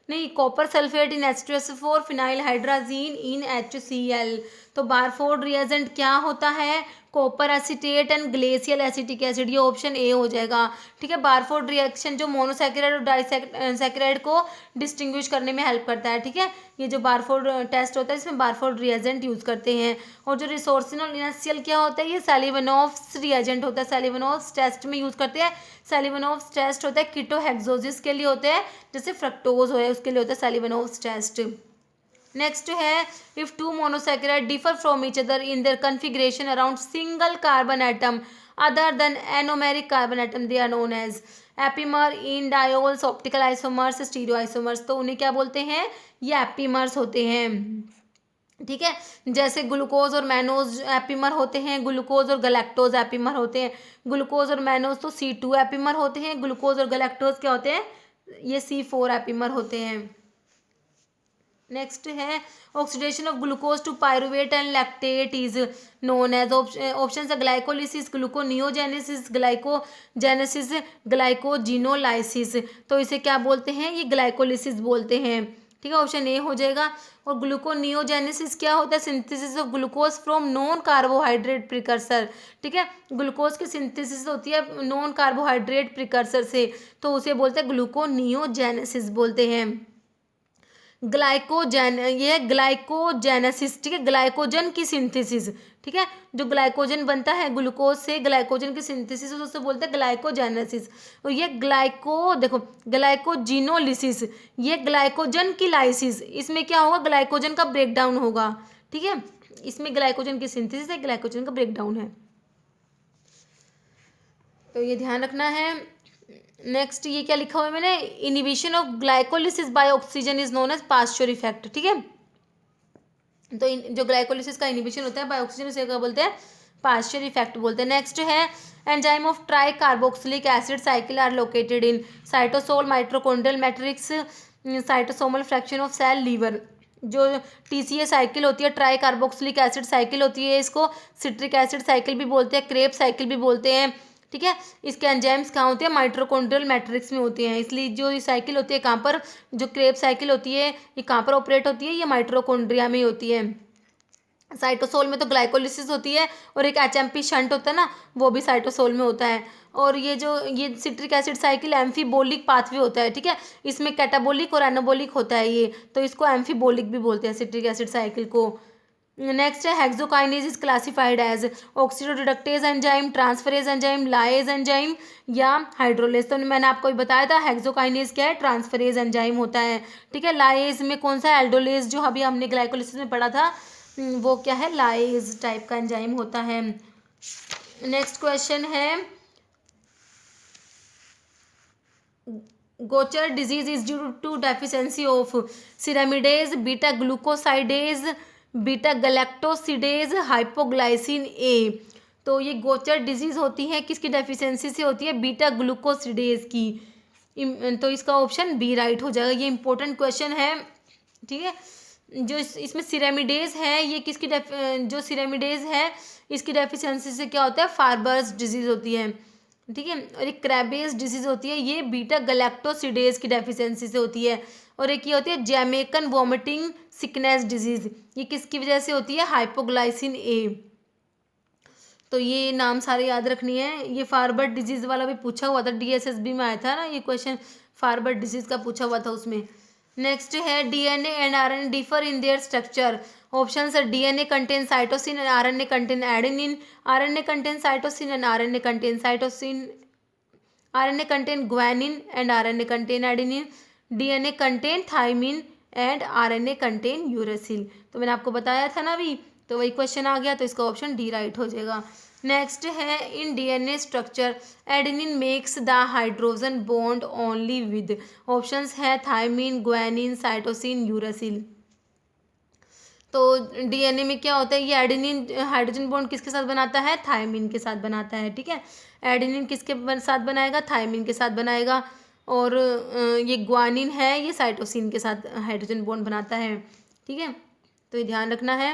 नहीं, copper sulphate in H2SO4, phenyl hydrazine in HCl। तो बारफोर्ड रिएजेंट क्या होता है? Copper acetate and glacial acetic acid, ये option A हो जाएगा, ठीक है। बारफोर्ड रिएक्शन जो मोनोसैकेराइड और डाइसैकेराइड को डिस्टिंग्विश करने में हेल्प करता है, ठीक है। ये जो बारफोर्ड टेस्ट होता है इसमें बारफोर्ड रिएजेंट यूज करते हैं। और जो रिसोर्सिनल इनर्शियल क्या होता है? ये सैलिवनॉफ्स रिएजेंट होता है, सैलिवनॉफ्स टेस्ट में यूज करते हैं। सैलिवनॉफ्स टेस्ट होता है कीटोहेक्सोसिस के लिए होते हैं, जैसे फ्रक्टोज है उसके लिए होता है सैलिवनॉफ्स टेस्ट। नेक्स्ट है if two monosaccharide differ from each other in their configuration around single carbon atom other than anomeric carbon atom, they are known as epimer, enediols, optical isomers, stereoisomers. तो उन्हें क्या बोलते हैं? ये epimers होते हैं, ठीक है। जैसे ग्लूकोज और मैनोज एपीमर होते हैं, ग्लूकोज और गलैक्टोज एपीमर होते हैं। ग्लूकोज और मैनोज तो C2 एपीमर होते हैं, ग्लूकोज और गलैक्टोज क्या होते हैं? ये C4 एपीमर होते हैं। नेक्स्ट है oxidation of glucose to pyruvate and lactate is known as. Option है ग्लाइकोलिसिस, ग्लूकोनियोजेनेसिस, ग्लाइकोजेनेसिस, ग्लाइकोजिनोलाइसिस। तो इसे क्या बोलते हैं? ये ग्लाइकोलिसिस बोलते हैं, ठीक है, ऑप्शन ए हो जाएगा। और ग्लूकोनियोजेनेसिस क्या होता है? Synthesis of glucose from non carbohydrate precursor, ठीक है। ग्लूकोज की सिंथेसिस होती है नॉन कार्बोहाइड्रेट प्रिकर्सर से, तो उसे बोलते हैं ग्लूकोनियोजेनेसिस बोलते हैं। ग्लाइकोजन, ये ग्लाइकोजेनेसिस, ठीक है, ग्लाइकोजन की सिंथेसिस, ठीक है। जो ग्लाइकोजन बनता है ग्लूकोज से, ग्लाइकोजन की सिंथेसिस उससे बोलते हैं ग्लाइकोजेनेसिस। और ये देखो ग्लाइकोजिनोलिसिस, ये ग्लाइकोजन की लाइसिस, इसमें क्या होगा? ग्लाइकोजन का ब्रेकडाउन होगा, ठीक है। इसमें ग्लाइकोजन की सिंथेसिस है, ग्लाइकोजन का ब्रेकडाउन है, तो ये ध्यान रखना है। नेक्स्ट ये क्या लिखा हुआ है मैंने? Inhibition of glycolysis by oxygen is known as Pasteur effect, ठीक है। तो जो ग्लाइकोलिसिस का इनिबिशन होता है बाय ऑक्सीजन, उसे क्या बोलते हैं? पास्चर इफेक्ट बोलते हैं। नेक्स्ट है enzyme of tricarboxylic acid cycle are located in cytosol, mitochondrial matrix, cytosomal fraction of cell, liver. जो TCA साइकिल होती है, ट्राई कार्बोक्सिलिक एसिड साइकिल होती है, इसको सिट्रिक एसिड साइकिल भी बोलते हैं, क्रेब साइकिल भी बोलते हैं, ठीक है। इसके एंजाइम्स कहाँ होते हैं? माइट्रोकॉन्ड्रियल मैट्रिक्स में होते हैं। इसलिए जो ये साइकिल होती है कहाँ पर, जो क्रेब साइकिल होती है ये कहाँ पर ऑपरेट होती है? ये माइट्रोकॉन्ड्रिया में होती है। साइटोसोल में तो ग्लाइकोलिसिस होती है, और एक एचएमपी शंट होता है ना, वो भी साइटोसोल में होता है। और ये सिट्रिक एसिड साइकिल एम्फीबोलिक पाथवे होता है, ठीक है। इसमें कैटाबोलिक और एनाबोलिक होता है ये, तो इसको एम्फीबोलिक भी बोलते हैं सिट्रिक एसिड साइकिल को। नेक्स्ट है hexokinase is classified as oxidoreductase enzyme, transferase enzyme, lyase enzyme या हाइड्रोलेज। तो मैंने आपको बताया था हेक्सोकाइनेज क्या है, ट्रांसफरेज एंजाइम होता है, ठीक है। लाएज में कौन सा, एल्डोलेज जो अभी हमने ग्लाइकोलिसिस में पढ़ा था, वो क्या है, लाएज टाइप का एंजाइम होता है। नेक्स्ट क्वेश्चन है Gaucher disease is due to deficiency of ceramidase, beta glucosidase, beta galactosidase, hypoglycin A. तो ये गोचर डिजीज होती है किसकी डेफिशिएंसी से होती है, बीटा ग्लूकोसिडेज की। तो इसका ऑप्शन बी राइट हो जाएगा। ये इंपॉर्टेंट क्वेश्चन है, ठीक है। जो इसमें सिरेमिडेज है, ये किसकी जो सिरेमिडेज है इसकी डेफिशिएंसी से क्या होता है, फार्बर्स डिजीज होती है, ठीक है। और एक क्रैबेज डिजीज होती है, ये बीटा गैलेक्टोसिडेज की डेफिशिएंसी से होती है। और एक ये होती है जैमेकन वॉमिटिंग सिकनेस डिजीज, ये किसकी वजह से होती है, हाइपोग्लाइसिन ए। तो ये नाम सारे याद रखनी है। ये फार्बर डिजीज वाला भी पूछा हुआ था, डीएसएसबी में आया था ना ये क्वेश्चन, फार्बर डिजीज का पूछा हुआ था उसमें। नेक्स्ट है DNA and RNA differ in their structure. Options है DNA contain cytosine and RNA contain adenine, RNA contain cytosine and RNA contain cytosine, RNA contain guanine and RNA contain adenine, DNA contain thymine and RNA contain uracil. तो मैंने आपको बताया था ना अभी, तो वही क्वेश्चन आ गया, तो इसका ऑप्शन डी राइट हो जाएगा। नेक्स्ट है in DNA structure adenine makes the hydrogen bond only with. Options है थाइमिन, ग्वानिन, साइटोसिन, यूरेसिल। तो डीएनए में क्या होता है, ये एडेनिन हाइड्रोजन बॉन्ड किसके साथ बनाता है, थाइमिन के साथ बनाता है, ठीक है। एडेनिन किसके साथ बनाएगा, थाइमिन के साथ बनाएगा। और ये ग्वानिन है, ये साइटोसिन के साथ हाइड्रोजन बॉन्ड बनाता है, ठीक है। तो ये ध्यान रखना है।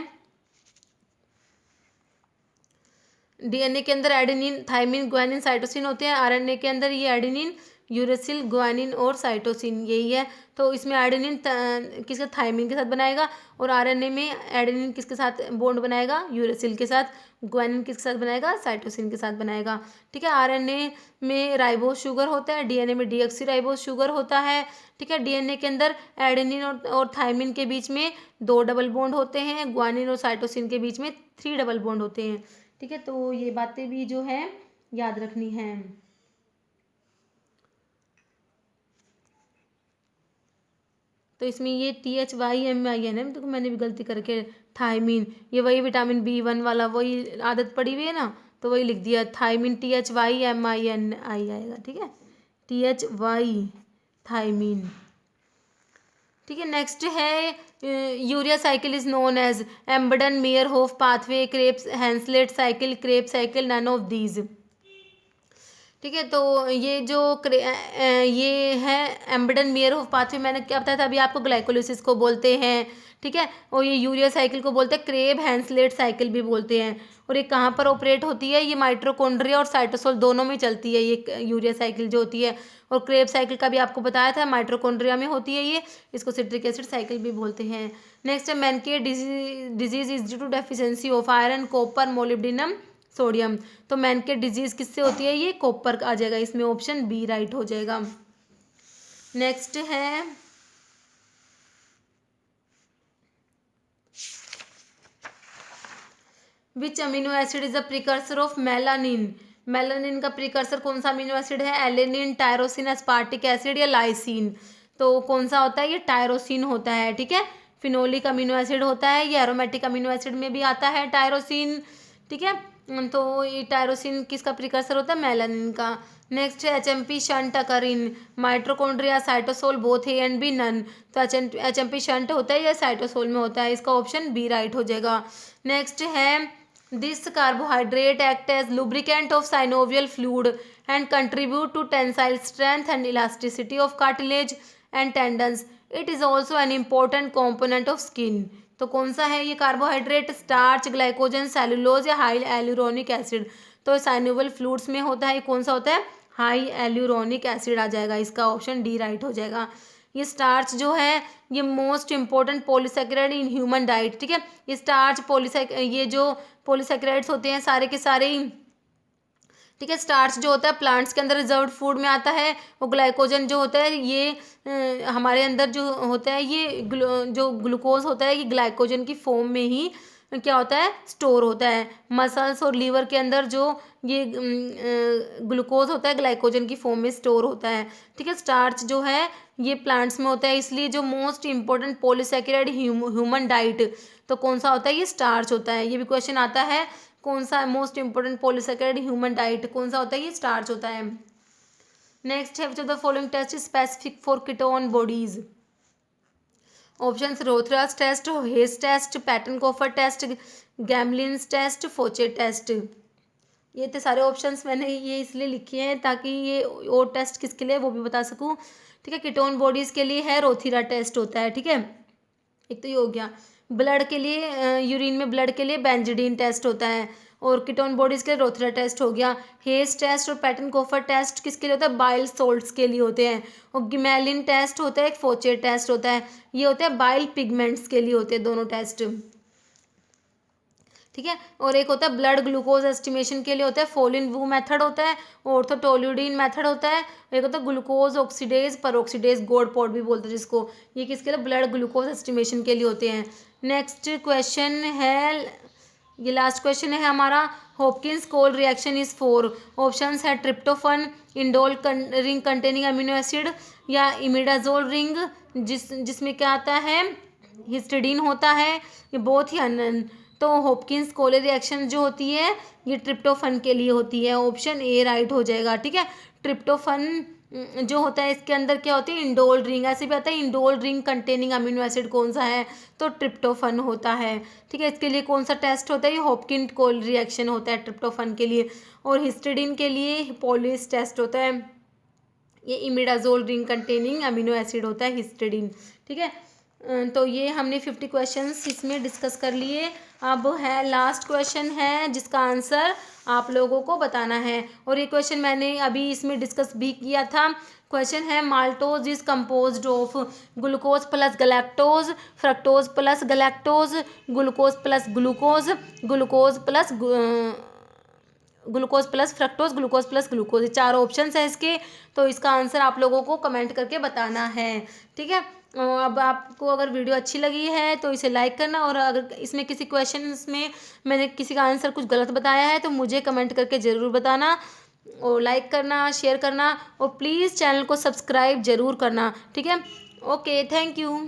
डीएनए के अंदर एडेनिन, थाइमिन, ग्वानिन, साइटोसिन होते हैं। आरएनए के अंदर ये एडेनिन, यूरेसिल, ग्वानिन और साइटोसिन यही है। तो इसमें एडेनिन किसके, थाइमिन के साथ बनाएगा, और आरएनए में एडेनिन किसके साथ बॉन्ड बनाएगा, यूरेसिल के साथ। ग्वानिन किसके साथ बनाएगा, साइटोसिन के साथ बनाएगा, ठीक है। आरएनए में राइबोज शुगर होता है, डीएनए में डीऑक्सी शुगर होता है, ठीक है। डीएनए के अंदर एडेनिन और थाइमिन के बीच में 2 डबल बॉन्ड होते हैं, ग्वानिन और साइटोसिन के बीच में 3 डबल बॉन्ड होते हैं, ठीक है। तो ये बातें भी जो है याद रखनी है। तो इसमें ये THYMIN है, तो मैंने भी गलती करके थाइमिन, ये वही विटामिन B1 वाला वही आदत पड़ी हुई है ना, तो वही लिख दिया थाइमिन, THYMIN आएगा, ठीक है, THY थाइमिन, ठीक है। नेक्स्ट है urea cycle is known as Embden, Meyerhof pathway, Krebs Henseleit cycle, Krebs cycle, none of these, ठीक है। तो ये जो ये है एम्बर्डन मेयरहोफ पाथवे, मैंने क्या बताया था अभी आपको, ग्लाइकोलिसिस को बोलते हैं, ठीक है। और ये यूरिया साइकिल को बोलते हैं, क्रेब हैंसलेट साइकिल भी बोलते हैं। और ये कहाँ पर ऑपरेट होती है, ये माइटोकॉन्ड्रिया और साइटोसोल दोनों में चलती है ये यूरिया साइकिल जो होती है। और क्रेब साइकिल का भी आपको बताया था, माइटोकॉन्ड्रिया में होती है ये, इसको सिट्रिक एसिड साइकिल भी बोलते हैं। नेक्स्ट है Menkes disease is due to deficiency of iron, copper, molybdenum, sodium. तो मेनके डिजीज किससे होती है, ये कॉपर आ जाएगा, इसमें ऑप्शन बी राइट हो जाएगा। नेक्स्ट है which amino acid is the precursor of melanin. Melanin का प्रिकर्सर कौन सा अमीनो एसिड है, एलेनिन, टायरोसिन, एस्पार्टिक एसिड या लाइसिन। तो कौन सा होता है, ये टायरोसिन होता है, ठीक है। फिनोलिक अमीनो एसिड होता है, ये एरोमेटिक अमीनो एसिड में भी आता है टायरोसिन, ठीक है। तो ये टायरोसिन किसका प्रिकर्सर होता है, मेलानिन का। नेक्स्ट है HMP shunt occur in mitochondria, cytosol, both A and B, none. तो एचएमपी शंट होता है या साइटोसोल में होता है, इसका ऑप्शन बी राइट हो जाएगा। नेक्स्ट है this carbohydrate act as lubricant of synovial fluid and contribute to tensile strength and elasticity of cartilage and tendons. It is also an important component of skin. तो कौन सा है ये carbohydrate, starch, glycogen, cellulose या hyaluronic acid. तो synovial fluids में होता है, कौन सा होता है, हाई एल्यूरोनिक एसिड आ जाएगा, इसका ऑप्शन डी राइट हो जाएगा। ये स्टार्च जो है ये most important polysaccharide in human diet, ठीक है। ये स्टार्च ये जो पॉलीसेकेराइड्स होते हैं सारे के सारे ही, ठीक है। स्टार्च जो होता है प्लांट्स के अंदर रिजर्व्ड फूड में आता है, और ग्लाइकोजन जो होता है ये हमारे अंदर जो होता है ये जो ग्लूकोज होता है ये ग्लाइकोजन की फॉर्म में ही क्या होता है, स्टोर होता है। मसल्स और लीवर के अंदर जो ये ग्लूकोज होता है ग्लाइकोजन की फॉर्म में स्टोर होता है, ठीक है। स्टार्च जो है ये प्लांट्स में होता है, इसलिए जो most important polysaccharide human diet तो कौन सा होता है, ये स्टार्च होता है। ये भी क्वेश्चन आता है, कौन सा most important polysaccharide human diet कौन सा होता है, ये स्टार्च होता है। नेक्स्ट है, which of the following test is specific for ketone bodies. Option Rothera's test, Hay's test, Pettenkofer test, Gmelin's test, Fouchet test. ये थे सारे ऑप्शंस मैंने ये इसलिए लिखे हैं ताकि ये और टेस्ट किसके लिए वो भी बता सकूं, ठीक है। कीटोन बॉडीज़ के लिए है रोथीरा टेस्ट होता है, ठीक है। एक तो ये हो गया। ब्लड के लिए यूरिन में ब्लड के लिए बेंजिडीन टेस्ट होता है, और कीटोन बॉडीज़ के लिए रोथीरा टेस्ट हो गया। हेस टेस्ट और पैटर्न कोफर टेस्ट किसके लिए होता है, बाइल सोल्ट्स के लिए होते हैं। और गिमेलिन टेस्ट होता है, एक फोचे टेस्ट होता है, ये होता है बाइल पिगमेंट्स के लिए होते हैं दोनों टेस्ट, ठीक है। और एक होता है ब्लड ग्लूकोज एस्टिमेशन के लिए होता है, फोलिन वू मेथड होता है, ऑर्थोटोल्यूडिन मेथड होता है। एक होता है ग्लूकोज ऑक्सीडेज परऑक्सीडेज गोड पॉट भी बोलते हैं जिसको, ये किसके लिए, ब्लड ग्लूकोज एस्टिमेशन के लिए होते हैं। नेक्स्ट क्वेश्चन है, ये लास्ट क्वेश्चन है हमारा, Hopkins Cole reaction is for. Options है tryptophan, indole ring containing amino acid, या इमिडाजोल रिंग जिसमें क्या आता है, हिस्टिडीन होता है, ये बहुत ही अनन। तो हॉपकिंस कोले रिएक्शन जो होती है ये ट्रिप्टोफन के लिए होती है, ऑप्शन ए राइट हो जाएगा, ठीक है। ट्रिप्टोफन जो होता है इसके अंदर क्या होती है, इंडोल रिंग, ऐसे भी आता है indole ring containing amino acid कौन सा है, तो ट्रिप्टोफन होता है, ठीक है। इसके लिए कौन सा टेस्ट होता है, ये हॉपकिन कोल रिएक्शन होता है ट्रिप्टोफन के लिए। और हिस्टिडीन के लिए हिपोलिस टेस्ट होता है, ये imidazole ring containing amino acid होता है हिस्टिडीन, ठीक है। तो ये हमने 50 क्वेश्चंस इसमें डिस्कस कर लिए। अब है लास्ट क्वेश्चन है जिसका आंसर आप लोगों को बताना है, और ये क्वेश्चन मैंने अभी इसमें डिस्कस भी किया था। क्वेश्चन है, maltose is composed of glucose plus गलैक्टोज, fructose plus गलैक्टोज, glucose plus glucose, glucose plus fructose, glucose plus glucose, ये चार ऑप्शंस हैं इसके। तो इसका आंसर आप लोगों को कमेंट करके बताना है, ठीक है। अब आपको अगर वीडियो अच्छी लगी है तो इसे लाइक करना, और अगर इसमें किसी क्वेश्चन में मैंने किसी का आंसर कुछ गलत बताया है तो मुझे कमेंट करके ज़रूर बताना, और लाइक करना, शेयर करना, और प्लीज़ चैनल को सब्सक्राइब ज़रूर करना, ठीक है। Okay, thank you.